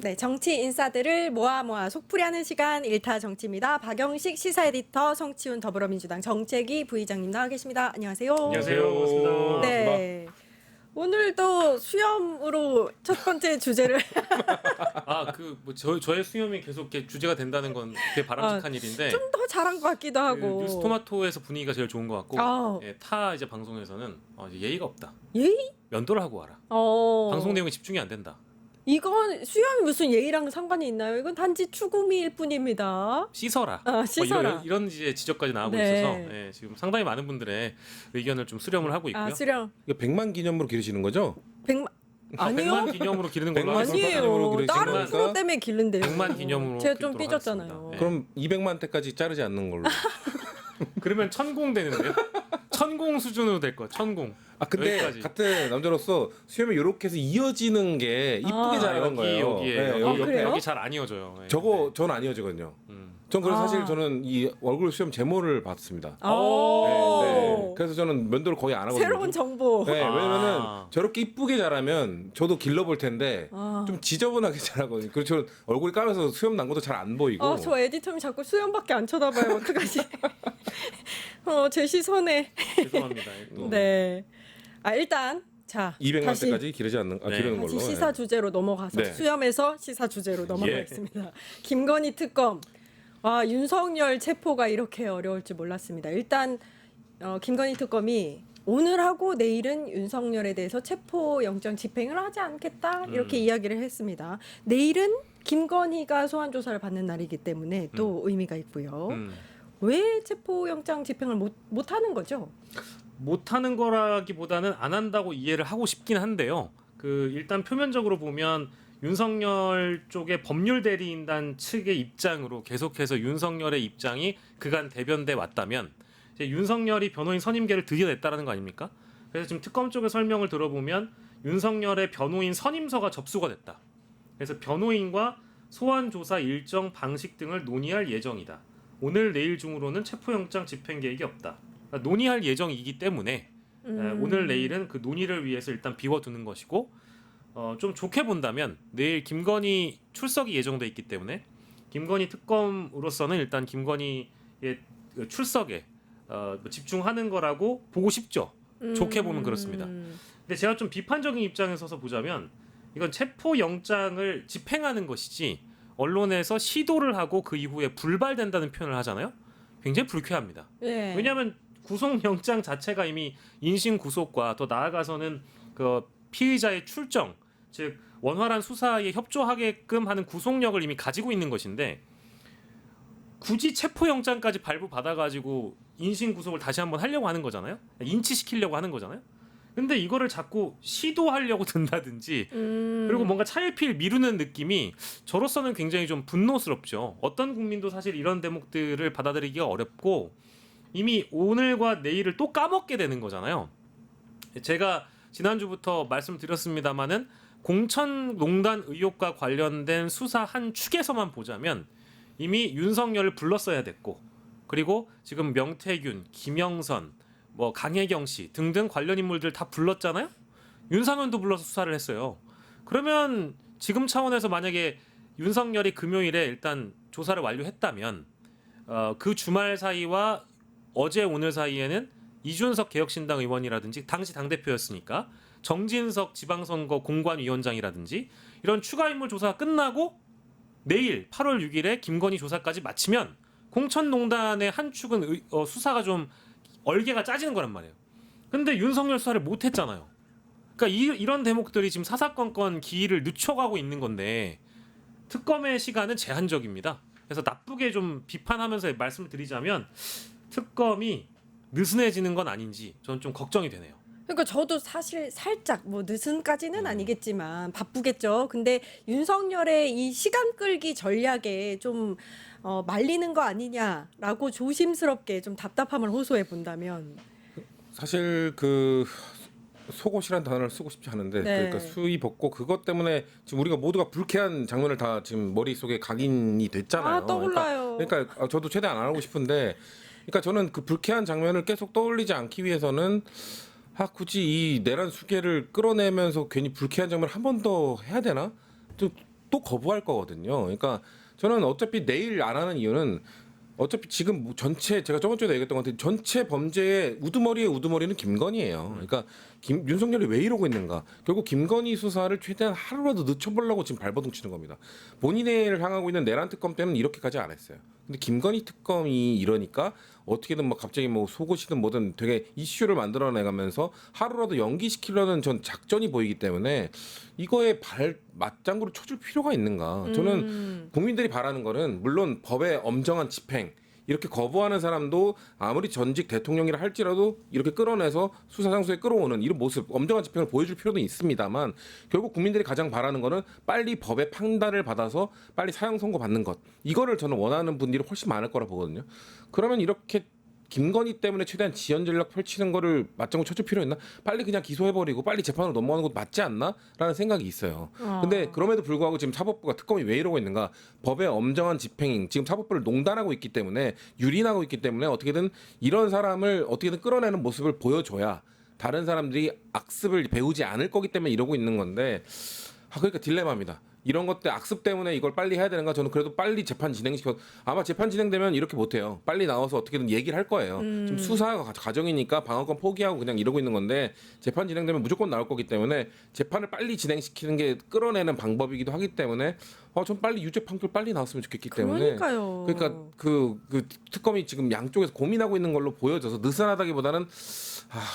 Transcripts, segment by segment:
네, 정치 인사들을 모아 속풀이하는 시간 일타 정치입니다. 박영식 시사 에디터, 성치훈 더불어민주당 정책위 부의장님 나와 계십니다. 안녕하세요. 안녕하세요. 반갑습니다. 네. 오늘도 수염으로 첫 번째 주제를 저의 수염이 계속 이렇게 주제가 된다는 건 되게 바람직한 일인데 좀 더 잘한 것 같기도 그 하고. 뉴스토마토에서 분위기가 제일 좋은 것 같고 아. 예, 타 이제 방송에서는 이제 예의가 없다. 예의? 면도를 하고 와라. 방송 내용에 집중이 안 된다. 이건 수염이 무슨 예의랑 상관이 있나요? 이건 단지 추구미일 뿐입니다. 씻어라. 씻어라. 이런 이제 지적까지 나오고 네. 있어서 예, 지금 상당히 많은 분들의 의견을 좀 수렴을 하고 있고요. 수령. 이거 100만 기념으로 기르시는 거죠? 100만 아니요. 100만 기념으로 기르는 걸로 백만 하겠습니다. 기념으로 아니에요. 기르신 다른 거니까? 프로 때문에 기른대요. 100만 기념으로 제가 좀 기르도록 삐졌잖아요. 하겠습니다. 예. 그럼 200만 대까지 자르지 않는 걸로. 그러면 천공 되는데요? 천공 수준으로 될 거. 천공. 근데 여기까지. 같은 남자로서 수염이 이렇게 해서 이어지는 게 이쁘게 자르는 거예요. 여기에 네, 여기. 그래요? 여기 잘 안 이어져요. 예. 저거 전 아니어지거든요. 전 그래서 사실 저는 이 얼굴 수염 제모를 받습니다. 네. 그래서 저는 면도를 거의 안 하거든요. 새로운 정보. 네, 왜냐면은 아. 저렇게 이쁘게 자라면 저도 길러볼 텐데 좀 지저분하게 자라거든요. 그리고 저 얼굴이 까면서 수염 난 것도 잘 안 보이고. 저 에디터님 자꾸 수염밖에 안 쳐다봐요. 어떡하지? 제 시선에. 죄송합니다. 네. 일단 자 200만 다시 대까지 기르지 않는 네. 기르는 다시 걸로. 시사 주제로 넘어가서 네. 수염에서 시사 주제로 넘어가겠습니다. 김건희 특검. 윤석열 체포가 이렇게 어려울 줄 몰랐습니다. 일단 김건희 특검이 오늘하고 내일은 윤석열에 대해서 체포 영장 집행을 하지 않겠다 이렇게 이야기를 했습니다. 내일은 김건희가 소환 조사를 받는 날이기 때문에 또 의미가 있고요. 왜 체포 영장 집행을 못 하는 거죠? 못하는 거라기보다는 안 한다고 이해를 하고 싶긴 한데요. 일단 표면적으로 보면 윤석열 쪽의 법률 대리인단 측의 입장으로 계속해서 윤석열의 입장이 그간 대변돼 왔다면 이제 윤석열이 변호인 선임계를 드디어 냈다라는 거 아닙니까? 그래서 지금 특검 쪽의 설명을 들어보면 윤석열의 변호인 선임서가 접수가 됐다. 그래서 변호인과 소환 조사 일정 방식 등을 논의할 예정이다. 오늘 내일 중으로는 체포영장 집행 계획이 없다. 그러니까 논의할 예정이기 때문에 오늘 내일은 그 논의를 위해서 일단 비워두는 것이고 좀 좋게 본다면 내일 김건희 출석이 예정돼 있기 때문에 김건희 특검으로서는 일단 김건희의 출석에 집중하는 거라고 보고 싶죠. 좋게 보면 그렇습니다. 근데 제가 좀 비판적인 입장에 서서 보자면 이건 체포 영장을 집행하는 것이지 언론에서 시도를 하고 그 이후에 불발된다는 표현을 하잖아요. 굉장히 불쾌합니다. 네. 왜냐하면 구속영장 자체가 이미 인신 구속과 더 나아가서는 그 피의자의 출정, 즉 원활한 수사에 협조하게끔 하는 구속력을 이미 가지고 있는 것인데 굳이 체포영장까지 발부받아가지고 인신 구속을 다시 한번 하려고 하는 거잖아요. 인치시키려고 하는 거잖아요. 근데 이거를 자꾸 시도하려고 든다든지 그리고 뭔가 차일피일 미루는 느낌이 저로서는 굉장히 좀 분노스럽죠. 어떤 국민도 사실 이런 대목들을 받아들이기가 어렵고 이미 오늘과 내일을 또 까먹게 되는 거잖아요. 제가 지난주부터 말씀드렸습니다마는 공천농단 의혹과 관련된 수사 한 축에서만 보자면 이미 윤석열을 불렀어야 됐고 그리고 지금 명태균, 김영선, 강혜경 씨 등등 관련 인물들 다 불렀잖아요. 윤상현도 불러서 수사를 했어요. 그러면 지금 차원에서 만약에 윤석열이 금요일에 일단 조사를 완료했다면 그 주말 사이와 어제 오늘 사이에는 이준석 개혁신당 의원이라든지 당시 당대표였으니까 정진석 지방선거 공관위원장이라든지 이런 추가 인물 조사가 끝나고 내일 8월 6일에 김건희 조사까지 마치면 공천농단의 한 축은 수사가 좀 얼개가 짜지는 거란 말이에요. 근데 윤석열 수사를 못했잖아요. 그러니까 이런 대목들이 지금 사사건건 기일을 늦춰가고 있는 건데 특검의 시간은 제한적입니다. 그래서 나쁘게 좀 비판하면서 말씀을 드리자면 특검이 느슨해지는 건 아닌지 저는 좀 걱정이 되네요. 그러니까 저도 사실 살짝 느슨까지는 아니겠지만 바쁘겠죠. 근데 윤석열의 이 시간 끌기 전략에 좀 말리는 거 아니냐라고 조심스럽게 좀 답답함을 호소해 본다면 사실 속옷이란 단어를 쓰고 싶지 않은데 네. 그러니까 수의 벗고 그것 때문에 지금 우리가 모두가 불쾌한 장면을 다 지금 머릿속에 각인이 됐잖아요. 떠올라요. 그러니까 저도 최대한 안 하고 싶은데 그러니까 저는 그 불쾌한 장면을 계속 떠올리지 않기 위해서는 굳이 이 내란 수계를 끌어내면서 괜히 불쾌한 장면을 한 번 더 해야 되나? 또 또 거부할 거거든요. 그러니까 저는 어차피 내일 안 하는 이유는 어차피 지금 뭐 전체 제가 저번 주에도 얘기했던 것 같은데 전체 범죄의 우두머리의 우두머리는 김건희예요. 그러니까 윤석열이 왜 이러고 있는가? 결국 김건희 수사를 최대한 하루라도 늦춰보려고 지금 발버둥 치는 겁니다. 본인을 향하고 있는 내란 특검 때는 이렇게까지 안 했어요. 근데 김건희 특검이 이러니까 어떻게든 뭐 갑자기 뭐 속옷이든 뭐든 되게 이슈를 만들어내가면서 하루라도 연기시키려는 전 작전이 보이기 때문에 이거에 맞장구를 쳐줄 필요가 있는가? 저는 국민들이 바라는 거는 물론 법의 엄정한 집행 이렇게 거부하는 사람도 아무리 전직 대통령이라 할지라도 이렇게 끌어내서 수사상소에 끌어오는 이런 모습 엄정한 집행을 보여줄 필요는 있습니다만 결국 국민들이 가장 바라는 거는 빨리 법의 판단을 받아서 빨리 사형 선고 받는 것 이거를 저는 원하는 분들이 훨씬 많을 거라 보거든요. 그러면 이렇게 김건희 때문에 최대한 지연 전략 펼치는 거를 맞장구 쳐줄 필요 있나? 빨리 그냥 기소해버리고 빨리 재판으로 넘어가는 것도 맞지 않나? 라는 생각이 있어요. 근데 그럼에도 불구하고 지금 사법부가 특검이 왜 이러고 있는가? 법의 엄정한 집행, 지금 사법부를 농단하고 있기 때문에 유린하고 있기 때문에 어떻게든 이런 사람을 어떻게든 끌어내는 모습을 보여줘야 다른 사람들이 악습을 배우지 않을 거기 때문에 이러고 있는 건데 그러니까 딜레마입니다. 이런 것들 악습 때문에 이걸 빨리 해야 되는가? 저는 그래도 빨리 재판 진행시켜 아마 재판 진행되면 이렇게 못해요. 빨리 나와서 어떻게든 얘기를 할 거예요. 지금 수사 과정이니까 방어권 포기하고 그냥 이러고 있는 건데 재판 진행되면 무조건 나올 거기 때문에 재판을 빨리 진행시키는 게 끌어내는 방법이기도 하기 때문에 전 빨리 유죄 판결 빨리 나왔으면 좋겠기 때문에 그러니까요. 그러니까 그 특검이 지금 양쪽에서 고민하고 있는 걸로 보여져서 느슨하다기보다는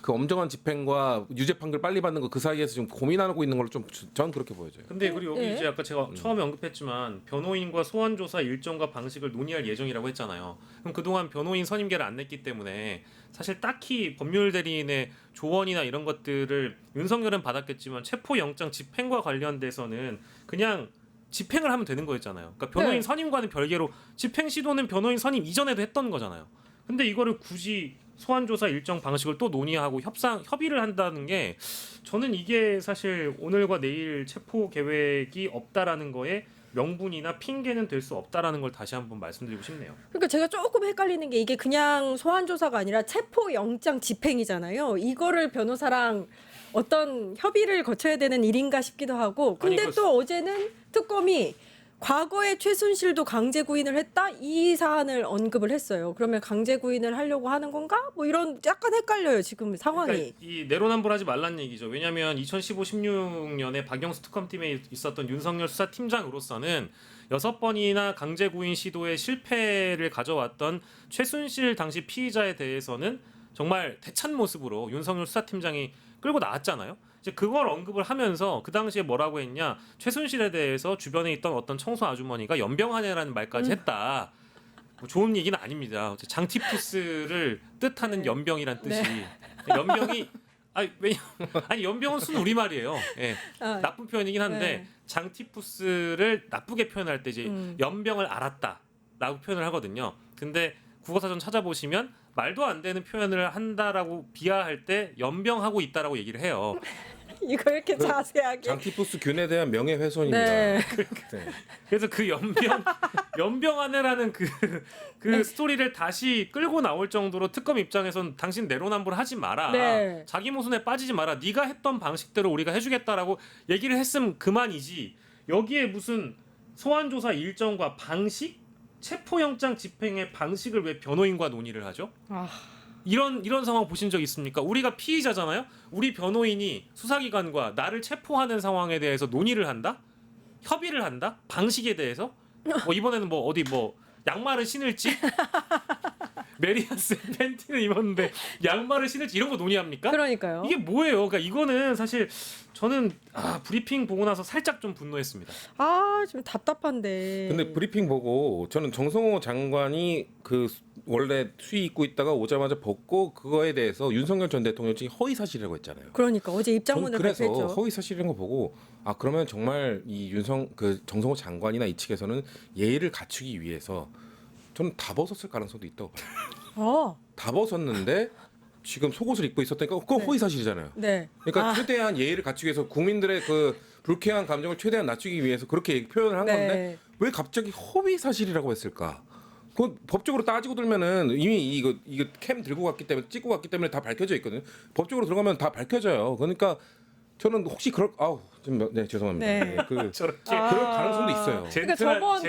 그 엄정한 집행과 유죄 판결 빨리 받는 거 그 사이에서 지금 고민하고 있는 걸로 좀 전 그렇게 보여져요. 근데 그리고 여기 네. 이제 아까 제가 처음에 언급했지만 변호인과 소환 조사 일정과 방식을 논의할 예정이라고 했잖아요. 그럼 그동안 변호인 선임계를 안 냈기 때문에 사실 딱히 법률 대리인의 조언이나 이런 것들을 윤석열은 받았겠지만 체포영장 집행과 관련돼서는 그냥 집행을 하면 되는 거였잖아요. 그러니까 변호인 네. 선임과는 별개로 집행 시도는 변호인 선임 이전에도 했던 거잖아요. 근데 이거를 굳이 소환 조사 일정 방식을 또 논의하고 협의를 한다는 게 저는 이게 사실 오늘과 내일 체포 계획이 없다라는 거에 명분이나 핑계는 될 수 없다라는 걸 다시 한번 말씀드리고 싶네요. 그러니까 제가 조금 헷갈리는 게 이게 그냥 소환 조사가 아니라 체포 영장 집행이잖아요. 이거를 변호사랑 어떤 협의를 거쳐야 되는 일인가 싶기도 하고. 근데 아니, 또 어제는 특검이 과거에 최순실도 강제 구인을 했다 이 사안을 언급을 했어요. 그러면 강제 구인을 하려고 하는 건가? 뭐 이런 약간 헷갈려요 지금 상황이. 그러니까 이 내로남불하지 말란 얘기죠. 왜냐하면 2015-16년에 박영수 특검팀에 있었던 윤석열 수사팀장으로서는 6번이나 강제 구인 시도에 실패를 가져왔던 최순실 당시 피의자에 대해서는 정말 대찬 모습으로 윤석열 수사팀장이 끌고 나왔잖아요. 이제 그걸 언급을 하면서 그 당시에 뭐라고 했냐? 최순실에 대해서 주변에 있던 어떤 청소 아주머니가 연병하네라는 말까지 했다. 뭐 좋은 얘기는 아닙니다. 장티푸스를 뜻하는 연병이란 뜻이 연병이 아니 연병은 순 우리말이에요. 예. 나쁜 표현이긴 한데 네. 장티푸스를 나쁘게 표현할 때 이제 연병을 알았다라고 표현을 하거든요. 근데 국어사전 찾아보시면 말도 안 되는 표현을 한다라고 비하할 때 연병하고 있다라고 얘기를 해요. 이거 이렇게 자세하게. 장티푸스 균에 대한 명예훼손입니다. 네. 네. 그래서 그 연병하네라는 그 스토리를 다시 끌고 나올 정도로 특검 입장에선 당신 내로남불 하지 마라. 네. 자기 모순에 빠지지 마라. 네가 했던 방식대로 우리가 해주겠다라고 얘기를 했으면 그만이지. 여기에 무슨 소환조사 일정과 방식, 체포영장 집행의 방식을 왜 변호인과 논의를 하죠? 이런 상황 보신 적 있습니까? 우리가 피의자잖아요. 우리 변호인이 수사기관과 나를 체포하는 상황에 대해서 논의를 한다? 협의를 한다? 방식에 대해서? 뭐 이번에는 뭐 어디 뭐 양말을 신을지? 메리아스 팬티는 입었는데 양말을 신을지 이런 거 논의합니까? 그러니까요. 이게 뭐예요? 그러니까 이거는 사실 저는 브리핑 보고 나서 살짝 좀 분노했습니다. 좀 답답한데. 근데 브리핑 보고 저는 정성호 장관이 그 원래 수의 입고 있다가 오자마자 벗고 그거에 대해서 윤석열 전 대통령 측이 허위 사실이라고 했잖아요. 그러니까 어제 저는 입장문을 그래서 발표했죠. 허위 사실인 거 보고 그러면 정말 이 정성호 장관이나 이 측에서는 예의를 갖추기 위해서 저는 다 벗었을 가능성도 있다고 봐요. 다 벗었는데 지금 속옷을 입고 있었다니까 그거 허위 사실이잖아요. 네. 그러니까 최대한 예의를 갖추기 위해서 국민들의 그 불쾌한 감정을 최대한 낮추기 위해서 그렇게 표현을 한 네. 건데 왜 갑자기 허위 사실이라고 했을까? 그 법적으로 따지고 들면은 이미 이거 캠 들고 갔기 때문에 찍고 갔기 때문에 다 밝혀져 있거든요. 법적으로 들어가면 다 밝혀져요. 그러니까 저는 혹시 그럴 네 죄송합니다. 네. 저렇게 아. 그럴 가능성도 있어요. 그러니까 저번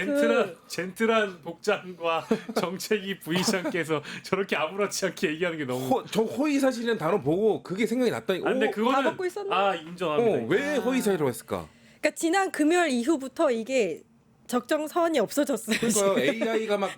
젠틀한 복장과 정책이 부의장께서 저렇게 아무렇지 않게 얘기하는 게 너무. 저 허위사실이라는 단어 보고 그게 생각이 났다니. 근데 그거는 다 먹고 있었나? 인정합니다. 왜 허위사실이라고 했을까? 그러니까 지난 금요일 이후부터 이게 적정선이 없어졌어요. 그러니까요. AI가 막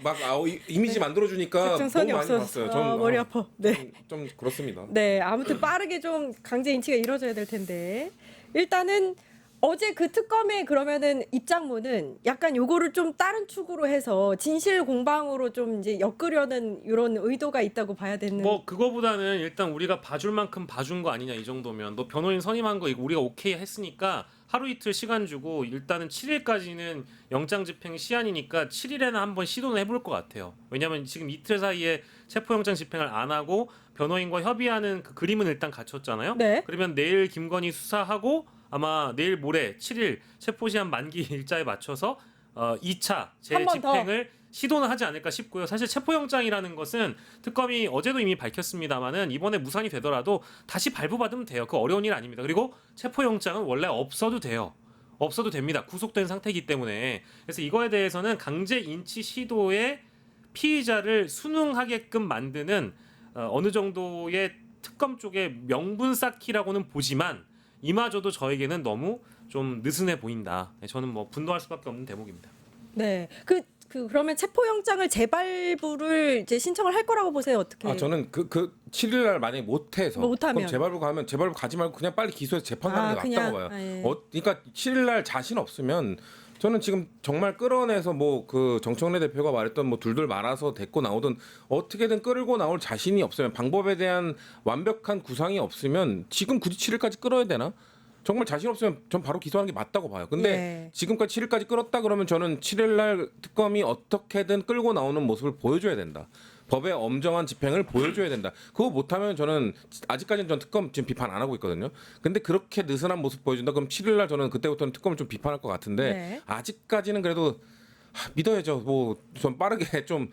이미지 만들어주니까 적정선이 너무 많이 없어졌어요. 봤어요. 전 머리 아파. 네. 좀 그렇습니다. 네, 아무튼 빠르게 좀 강제 인치가 이루어져야 될 텐데 일단은 어제 그 특검의 그러면은 입장문은 약간 요거를 좀 다른 축으로 해서 진실 공방으로 좀 이제 엮으려는 이런 의도가 있다고 봐야 되는. 뭐 그거보다는 일단 우리가 봐줄 만큼 봐준 거 아니냐 이 정도면 너 변호인 선임한 거 이거 우리가 오케이 했으니까 하루 이틀 시간 주고 일단은 7일까지는 영장 집행 시한이니까 7일에는 한번 시도는 해볼 것 같아요. 왜냐하면 지금 이틀 사이에 체포영장 집행을 안 하고 변호인과 협의하는 그 그림은 일단 갖췄잖아요. 네. 그러면 내일 김건희 수사하고 아마 내일 모레 7일 체포시한 만기 일자에 맞춰서 2차 한번 더. 재집행을 시도는 하지 않을까 싶고요. 사실 체포영장이라는 것은 특검이 어제도 이미 밝혔습니다만은 이번에 무산이 되더라도 다시 발부받으면 돼요. 그 어려운 일 아닙니다. 그리고 체포영장은 원래 없어도 돼요. 없어도 됩니다. 구속된 상태이기 때문에. 그래서 이거에 대해서는 강제 인치 시도에 피의자를 순응하게끔 만드는 어느 정도의 특검 쪽의 명분 쌓기라고는 보지만 이마저도 저에게는 너무 좀 느슨해 보인다. 저는 뭐 분노할 수밖에 없는 대목입니다. 네. 그러면 체포영장을 재발부를 이제 신청을 할 거라고 보세요. 어떻게? 저는 그 7일 날 만약에 못해서 못하면. 그럼 재발부 가면 재발부 가지 말고 그냥 빨리 기소해서 재판하는 게 맞다고 봐요. 예. 그러니까 7일 날 자신 없으면 저는 지금 정말 끌어내서 뭐 그 정청래 대표가 말했던 뭐 둘둘 말아서 데리고 나오든 어떻게든 끌고 나올 자신이 없으면 방법에 대한 완벽한 구상이 없으면 지금 굳이 7일까지 끌어야 되나? 정말 자신 없으면 전 바로 기소하는 게 맞다고 봐요. 근데 예. 지금까지 7일까지 끌었다 그러면 저는 7일 날 특검이 어떻게든 끌고 나오는 모습을 보여줘야 된다. 법의 엄정한 집행을 보여줘야 된다. 그거 못하면 저는 아직까지는 전 특검 지금 비판 안 하고 있거든요. 근데 그렇게 느슨한 모습 보여준다. 그럼 7일 날 저는 그때부터는 특검을 좀 비판할 것 같은데 네. 아직까지는 그래도 믿어야죠. 뭐 좀 빠르게 좀.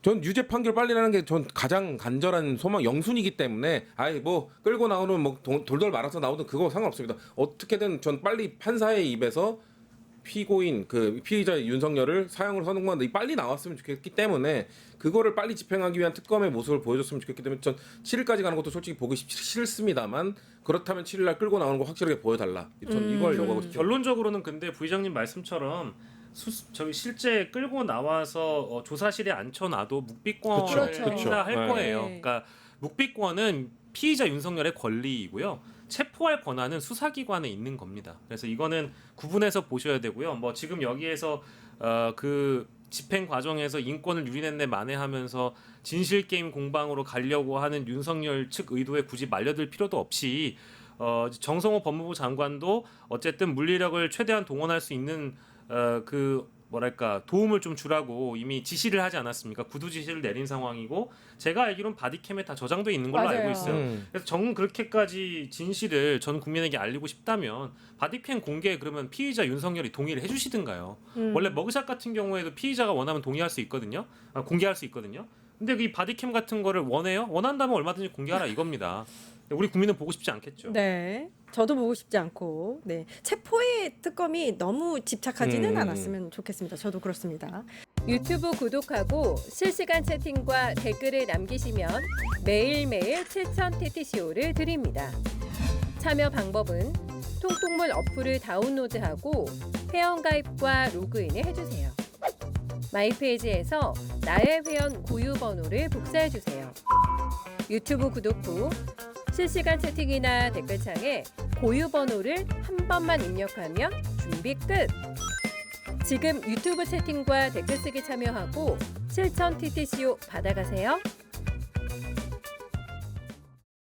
전 유죄 판결 빨리 나는 게 전 가장 간절한 소망 영순이기 때문에 뭐 끌고 나오는 뭐 돌돌 말아서 나오든 그거 상관없습니다. 어떻게든 전 빨리 판사의 입에서 피고인 그 피의자 윤석열을 사형으로 선고한다 빨리 나왔으면 좋겠기 때문에 그거를 빨리 집행하기 위한 특검의 모습을 보여줬으면 좋겠기 때문에 전 7일까지 가는 것도 솔직히 보기 싫습니다만 그렇다면 7일 날 끌고 나오는 거 확실하게 보여달라. 전 이걸 요구하고 싶죠. 결론적으로는 근데 부의장님 말씀처럼 저기 실제 끌고 나와서 조사실에 앉혀놔도 묵비권을 그렇죠. 행사할 네. 거예요. 네. 그러니까 묵비권은 피의자 윤석열의 권리이고요. 체포할 권한은 수사기관에 있는 겁니다. 그래서 이거는 구분해서 보셔야 되고요. 뭐 지금 여기에서 그 집행 과정에서 인권을 유린했네 만회하면서 진실 게임 공방으로 가려고 하는 윤석열 측 의도에 굳이 말려들 필요도 없이 정성호 법무부 장관도 어쨌든 물리력을 최대한 동원할 수 있는 그 뭐랄까 도움을 좀 주라고 이미 지시를 하지 않았습니까? 구두 지시를 내린 상황이고 제가 알기로는 바디캠에 다 저장돼 있는 걸로 맞아요. 알고 있어요. 그래서 정 그렇게까지 진실을 전 국민에게 알리고 싶다면 바디캠 공개에 그러면 피의자 윤석열이 동의를 해주시든가요. 원래 머그샷 같은 경우에도 피의자가 원하면 동의할 수 있거든요. 공개할 수 있거든요. 근데 이 바디캠 같은 거를 원해요? 원한다면 얼마든지 공개하라 이겁니다. 우리 국민은 보고 싶지 않겠죠. 네. 저도 보고 싶지 않고, 네. 체포의 특검이 너무 집착하지는 않았으면 좋겠습니다. 저도 그렇습니다. 유튜브 구독하고 실시간 채팅과 댓글을 남기시면 매일매일 7,000TTCO를 드립니다. 참여 방법은 통통물 어플을 다운로드하고 회원가입과 로그인을 해주세요. 마이페이지에서 나의 회원 고유 번호를 복사해주세요. 유튜브 구독 후 실시간 채팅이나 댓글창에 고유 번호를 한 번만 입력하면 준비 끝! 지금 유튜브 채팅과 댓글 쓰기 참여하고 7,000TTCO 받아가세요.